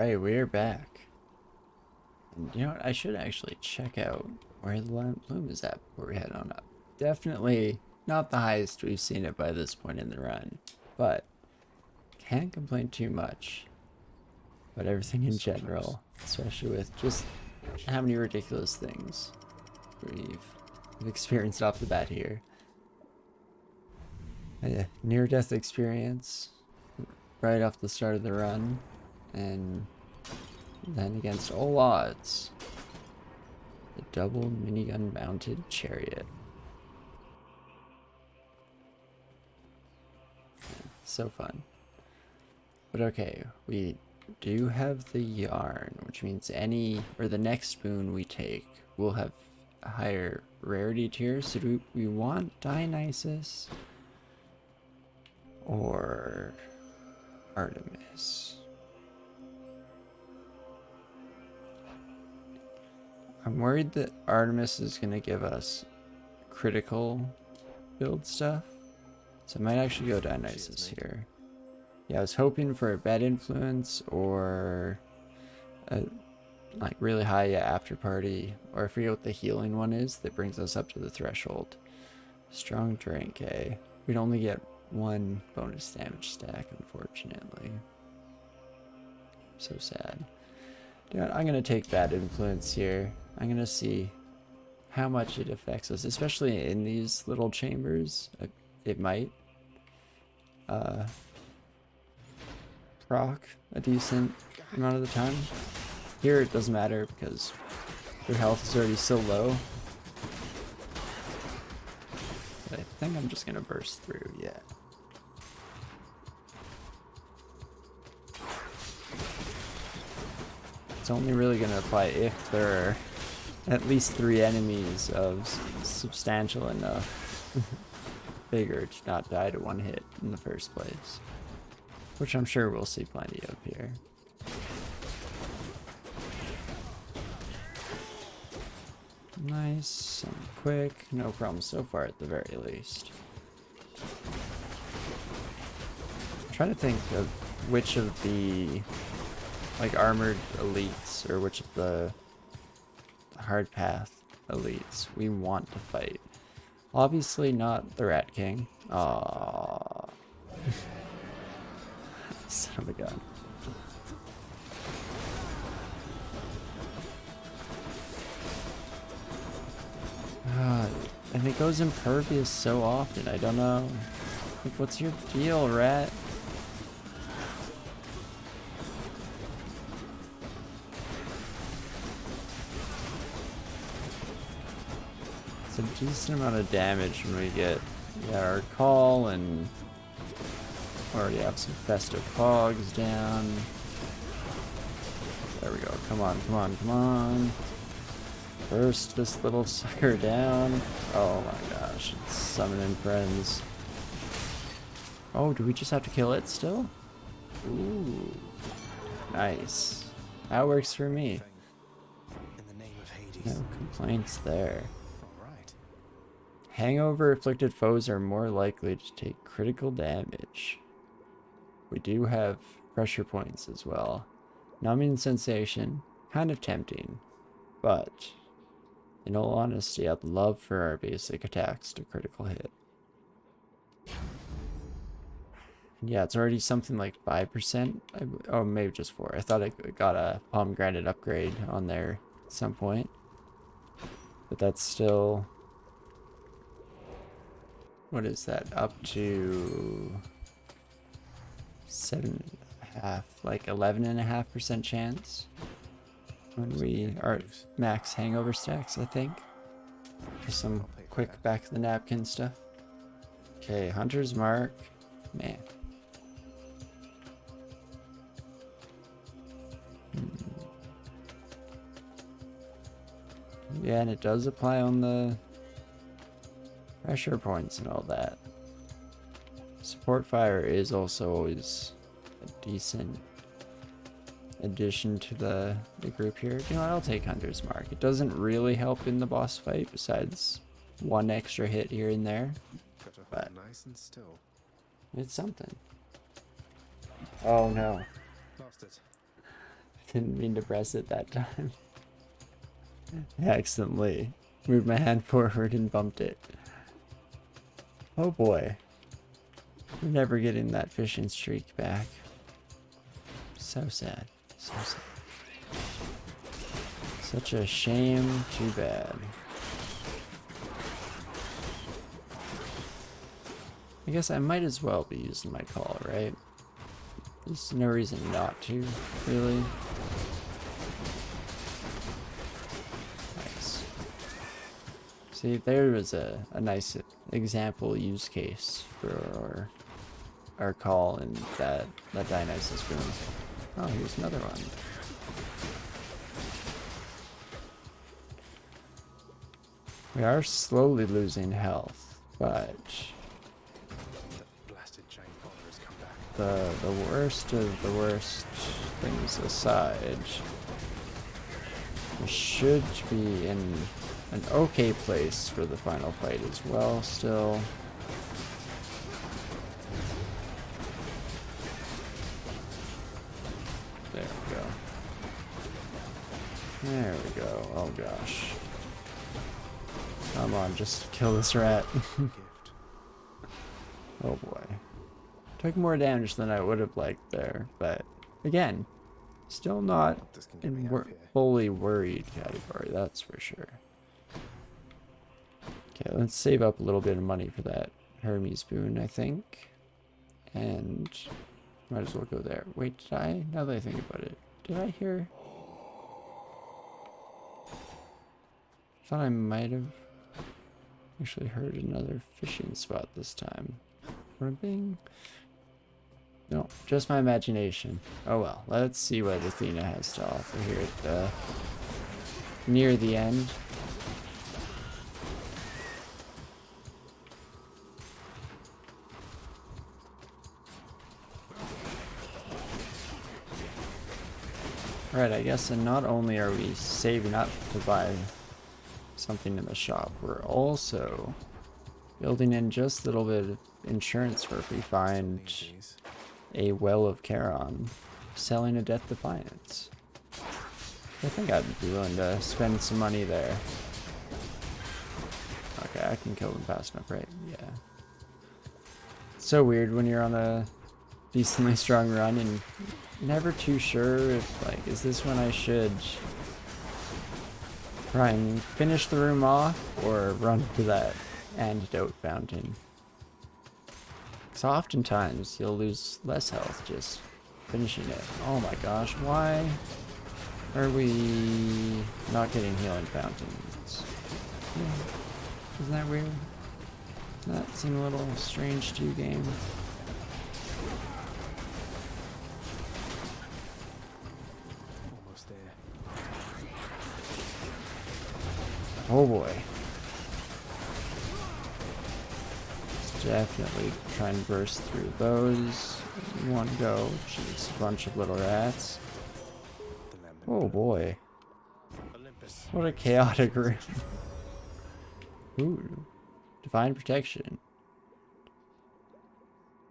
Right, we're back. And you know what? I should actually check out where the lamp bloom is at before we head on up. Definitely not the highest we've seen it by this point in the run, but can't complain too much. But everything in general, especially with just how many ridiculous things we've experienced off the bat here. Near-death experience right off the start of the run, and then against all odds, the double minigun mounted chariot. So fun. But okay, we do have the yarn, which means the next spoon we take will have a higher rarity tier. So do we want Dionysus or Artemis? I'm worried that Artemis is going to give us critical build stuff. So I might actually go Dionysus here. Yeah, I was hoping for a bad influence or a like really high after party, or I forget what the healing one is that brings us up to the threshold. Strong drink, eh? We'd only get one bonus damage stack, unfortunately. So sad. You know what, I'm gonna take bad influence here. I'm gonna see how much it affects us, especially in these little chambers. It might proc a decent amount of the time. Here it doesn't matter because their health is already so low. But I think I'm just gonna burst through, yeah. It's only really gonna apply if there are at least 3 enemies of substantial enough vigor to not die to one hit in the first place. Which I'm sure we'll see plenty of here. Nice and quick, no problem so far at the very least. I'm trying to think of which of the like armored elites or which of the hard path elites we want to fight. Obviously not the Rat King. Aww. Son of a gun. And it goes impervious so often, I don't know. Like, what's your deal, rat? It's a decent amount of damage when we get our call, and already have some festive fogs down. There we go. Come on, come on, come on. Burst this little sucker down. Oh my gosh, it's summoning friends. Oh, do we just have to kill it still? Ooh, nice. That works for me. No complaints there. Hangover afflicted foes are more likely to take critical damage. We do have pressure points as well. Numbing sensation, kind of tempting, but in all honesty, I'd love for our basic attacks to critical hit. Yeah, it's already something like 5%. Oh, maybe just 4. I thought I got a pomegranate upgrade on there at some point. But that's still... What is that? Up to 7.5, like 11.5% chance when we are max hangover stacks, I think. For some quick back of the napkin stuff. Okay, Hunter's Mark. Man. Yeah, and it does apply on the pressure points and all that. Support fire is also always a decent addition to the group here. You know what, I'll take Hunter's Mark. It doesn't really help in the boss fight besides one extra hit here and there, but nice and still. It's something. Oh no. Lost it. Didn't mean to press it that time. I accidentally moved my hand forward and bumped it. Oh boy. We're never getting that fishing streak back. So sad. So sad. Such a shame. Too bad. I guess I might as well be using my call, right? There's no reason not to, really. Nice. See, there was a nice example use case for our call in that Dionysus room. Oh, here's another one. We are slowly losing health, but the worst of the worst things aside, we should be in an okay place for the final fight as well still. There we go. There we go. Oh gosh. Come on, just kill this rat. Oh boy. Took more damage than I would have liked there, but again, still not in fully worried category, that's for sure. Okay, let's save up a little bit of money for that Hermes boon, I think. And might as well go there. Wait, did I? Now that I think about it, did I hear? Thought I might have actually heard another fishing spot this time. Ribbing? No, just my imagination. Oh well, let's see what Athena has to offer here at near the end. Right, I guess, and not only are we saving up to buy something in the shop, we're also building in just a little bit of insurance for if we find a well of Charon, selling a Death Defiance. I think I'd be willing to spend some money there. Okay, I can kill them fast enough, right? Yeah. It's so weird when you're on a decently strong run and never too sure if, like, is this when I should try and finish the room off or run to that antidote fountain? So oftentimes you'll lose less health just finishing it. Oh my gosh, why are we not getting healing fountains? Yeah. Isn't that weird? Doesn't that seem a little strange to you, game? Almost there. Oh boy. Definitely try and burst through those in one go. Jeez, a bunch of little rats. Oh boy. What a chaotic room. Ooh. Divine protection.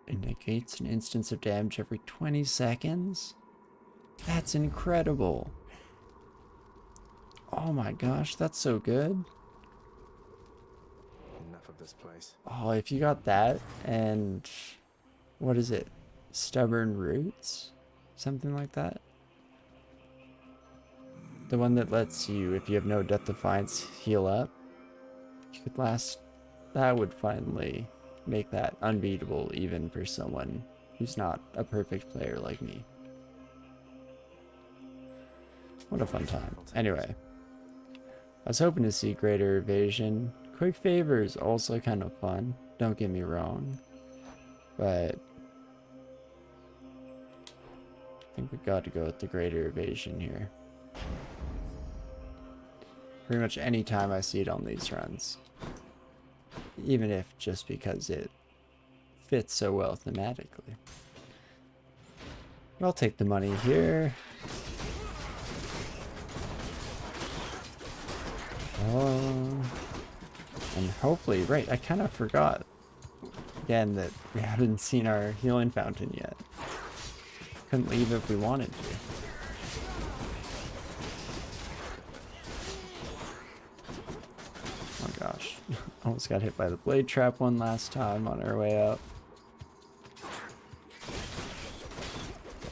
It negates an instance of damage every 20 seconds? That's incredible. Oh my gosh, that's so good. This place. Oh, if you got that and what is it? Stubborn Roots? Something like that? The one that lets you, if you have no Death Defiance, heal up. You could last. That would finally make that unbeatable even for someone who's not a perfect player like me. What a fun time. Anyway, I was hoping to see greater evasion. Quick favor is also kind of fun, don't get me wrong, but I think we got to go with the greater evasion here. Pretty much any time I see it on these runs, even if just because it fits so well thematically. I'll take the money here. Oh. And hopefully, right, I kind of forgot, again, that we haven't seen our healing fountain yet. Couldn't leave if we wanted to. Almost got hit by the blade trap one last time on our way up.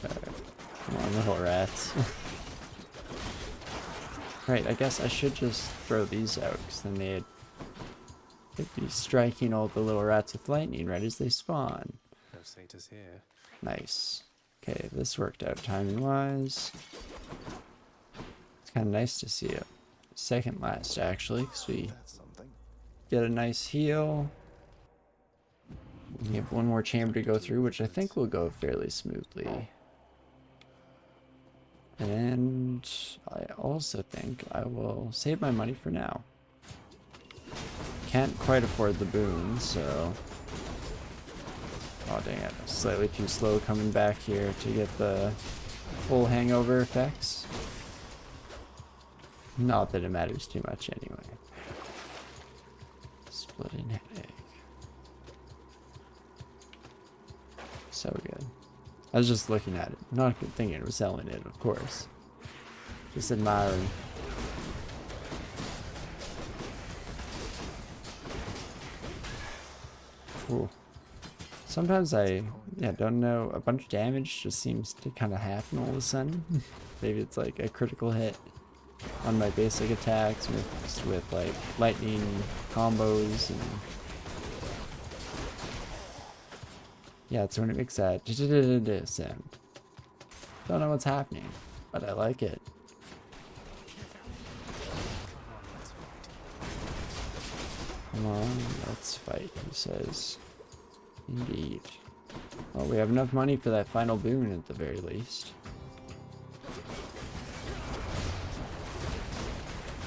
Come on, little rats. Right, I guess I should just throw these out, because then they'd be striking all the little rats with lightning right as they spawn. No satyrs here. Nice. Okay, this worked out timing-wise. It's kind of nice to see it. Second last, actually, because we get a nice heal. We have one more chamber to go through, which I think will go fairly smoothly. And I also think I will save my money for now. Can't quite afford the boon, so... Oh dang it, slightly too slow coming back here to get the full hangover effects. Not that it matters too much anyway. Splitting headache. So good. I was just looking at it, not thinking it was selling it, of course. Just admiring. Cool. Sometimes I don't know, a bunch of damage just seems to kind of happen all of a sudden. Maybe it's like a critical hit on my basic attacks mixed with like lightning combos and yeah, it's when it makes that sound. Don't know what's happening, but I like it. Come on, let's fight, he says. Indeed. Well, we have enough money for that final boon at the very least.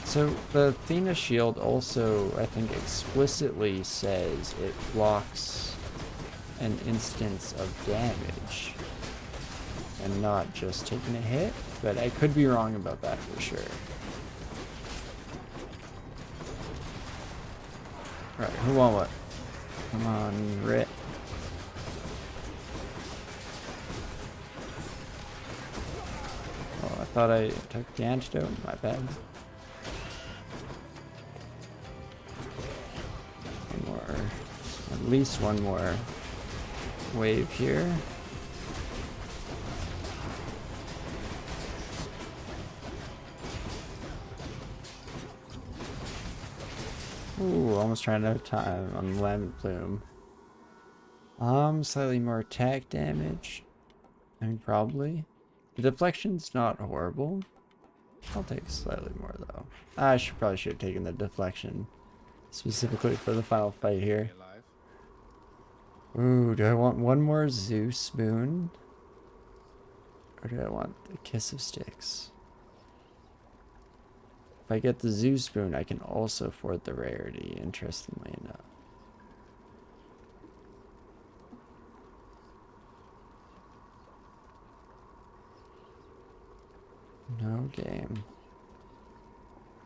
So the Athena shield also, I think, explicitly says it blocks an instance of damage and not just taking a hit, but I could be wrong about that for sure. Right, who want what? Come on, Rit. Oh, I thought I took the antidote, my bad. One more, at least one more wave here. Ooh, almost ran out of time on the Lambent Plume. Slightly more attack damage. I mean, probably. The deflection's not horrible. I'll take slightly more though. I probably should have taken the deflection specifically for the final fight here. Ooh, do I want one more Zeus boon? Or do I want the Kiss of Sticks? If I get the Zeus boon, I can also afford the rarity, interestingly enough. No game.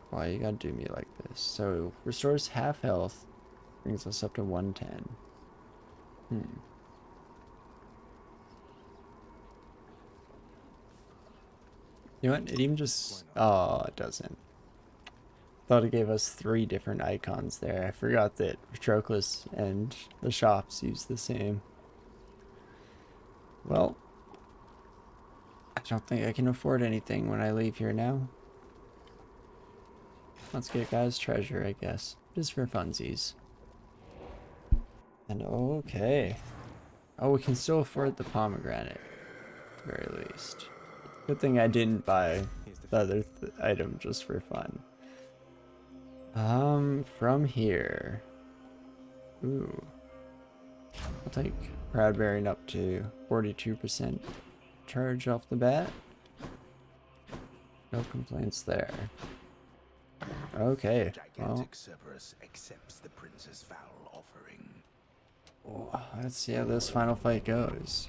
Why you gotta do me like this? So, restores half health, brings us up to 110. You know what? It even just... Oh, it doesn't. Thought it gave us 3 different icons there. I forgot that Patroclus and the shops use the same. Well, I don't think I can afford anything when I leave here now. Let's get guys' treasure, I guess. Just for funsies. And okay. Oh, we can still afford the pomegranate. At the very least. Good thing I didn't buy the other item just for fun. From here. Ooh. I'll take Proudbearing up to 42% charge off the bat. No complaints there. Okay. Well, accepts the prince's foul offering. oh, let's see how this final fight goes.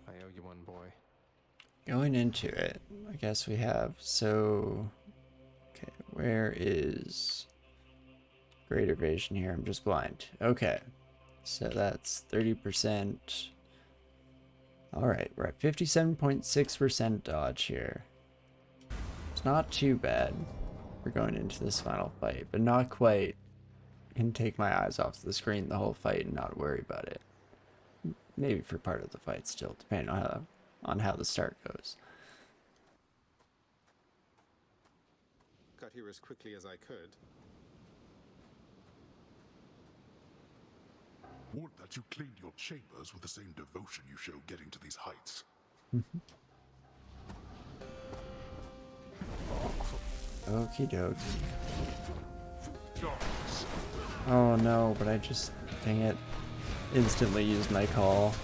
I owe you one, boy. Going into it, I guess we have, so, okay, where is Great Evasion here? I'm just blind. Okay, so that's 30%. Alright, we're at 57.6% dodge here. It's not too bad. for going into this final fight, but not quite. Can take my eyes off the screen the whole fight and not worry about it. Maybe for part of the fight still, depending on how the start goes. Got here as quickly as I could. Would that you cleaned your chambers with the same devotion you show getting to these heights. Okie dokie. Oh no, but I just, dang it, instantly used my call.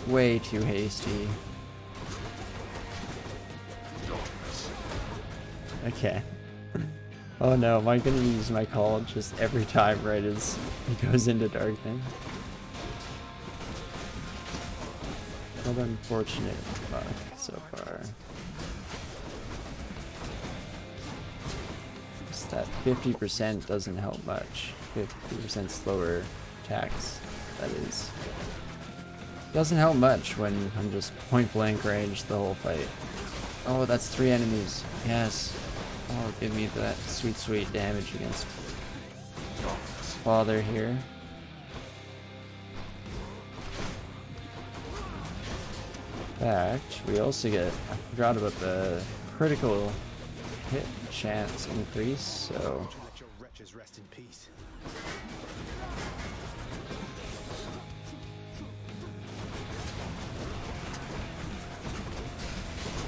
Way too hasty. Okay. Oh no, am I gonna use my call just every time right as he goes into darkness? What unfortunate luck so far. Just that 50% doesn't help much. 50% slower attacks, that is. Doesn't help much when I'm just point blank range the whole fight. Oh, that's 3 enemies. Yes. Oh, give me that sweet, sweet damage against Father here. In fact, we also get, I forgot about the critical hit chance increase, so Let your wretches rest in peace.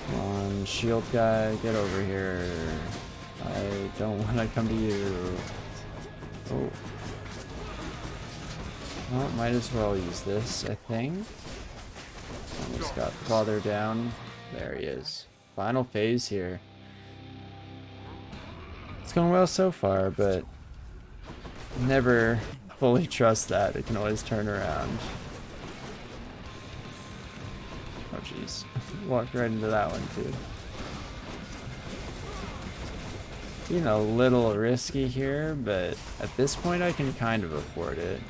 come on, shield guy, get over here. I don't want to come to you. Oh. Well, might as well use this, I think. Almost got Father down. There he is. Final phase here. It's going well so far, but never fully trust that. It can always turn around. Oh jeez. Walked right into that one too. Being a little risky here, but at this point I can kind of afford it.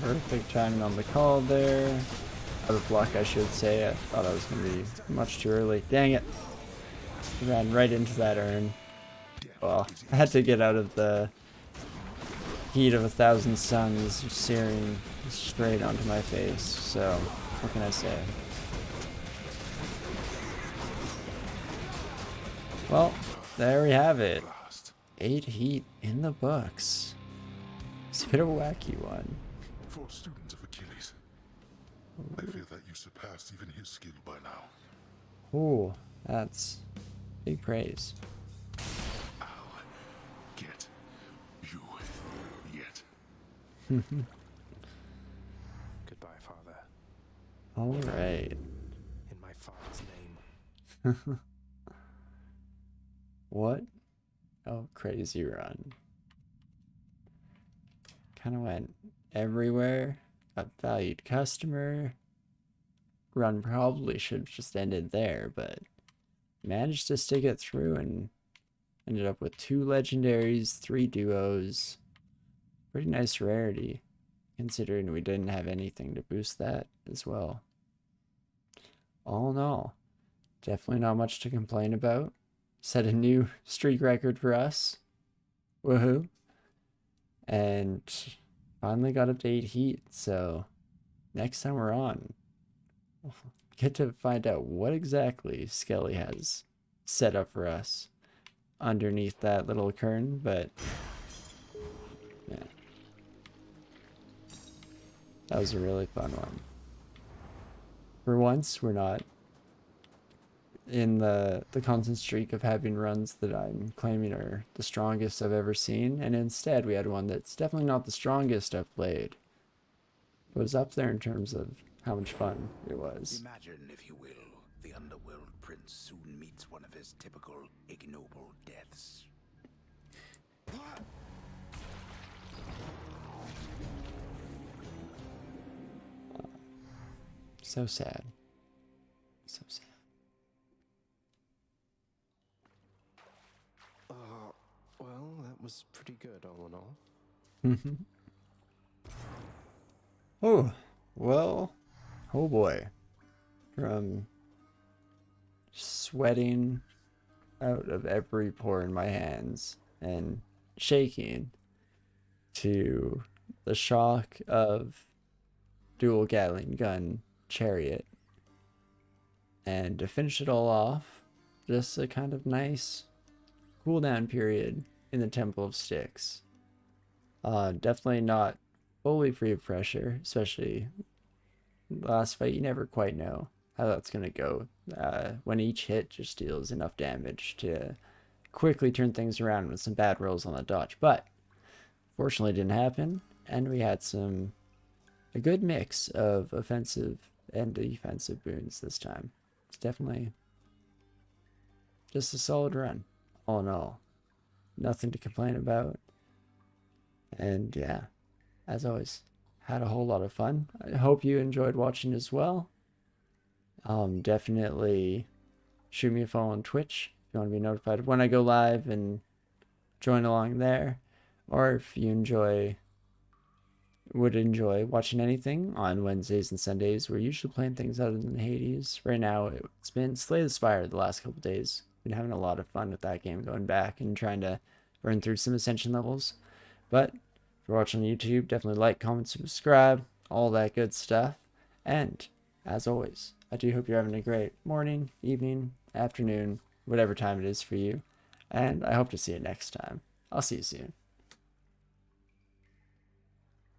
Perfect timing on the call there. Out of luck, I should say. I thought I was going to be much too early. Dang it. Ran right into that urn. Well, I had to get out of the heat of 1,000 suns searing straight onto my face. So, what can I say? Well, there we have it. 8 heat in the books. It's a bit of a wacky one. For students of Achilles, I feel that you surpassed even his skill by now. Ooh, that's big praise. I'll get you yet. Goodbye, Father. All right. In my father's name. What? Oh, crazy run. Kind of went everywhere. A valued customer. Run probably should have just ended there, but managed to stick it through and ended up with 2 legendaries, 3 duos. Pretty nice rarity, considering we didn't have anything to boost that as well. All in all, definitely not much to complain about. Set a new streak record for us. Woohoo. And finally got up to 8 heat, so next time we're on, we'll get to find out what exactly Skelly has set up for us underneath that little curtain, but yeah. That was a really fun one. For once, we're not in the constant streak of having runs that I'm claiming are the strongest I've ever seen, and instead we had one that's definitely not the strongest I've played, but was up there in terms of how much fun it was. Imagine, if you will, the underworld prince soon meets one of his typical ignoble deaths. So sad. So sad. Well, that was pretty good all in all. Oh, well, oh boy. From sweating out of every pore in my hands and shaking to the shock of dual Gatling gun chariot. And to finish it all off, just a kind of nice cooldown period in the Temple of Styx. Definitely not fully free of pressure, especially last fight. You never quite know how that's going to go. When each hit just deals enough damage to quickly turn things around with some bad rolls on the dodge. But fortunately it didn't happen, and we had a good mix of offensive and defensive boons this time. It's definitely just a solid run, all in all. Nothing to complain about. And yeah, as always, had a whole lot of fun. I hope you enjoyed watching as well. Definitely shoot me a follow on Twitch if you want to be notified of when I go live and join along there. Or if you would enjoy watching anything on Wednesdays and Sundays, we're usually playing things other than Hades. Right now, it's been Slay the Spire the last couple days. Been having a lot of fun with that game, going back and trying to burn through some Ascension levels. But if you're watching on YouTube, definitely like, comment, subscribe, all that good stuff. And as always, I do hope you're having a great morning, evening, afternoon, whatever time it is for you. And I hope to see you next time. I'll see you soon.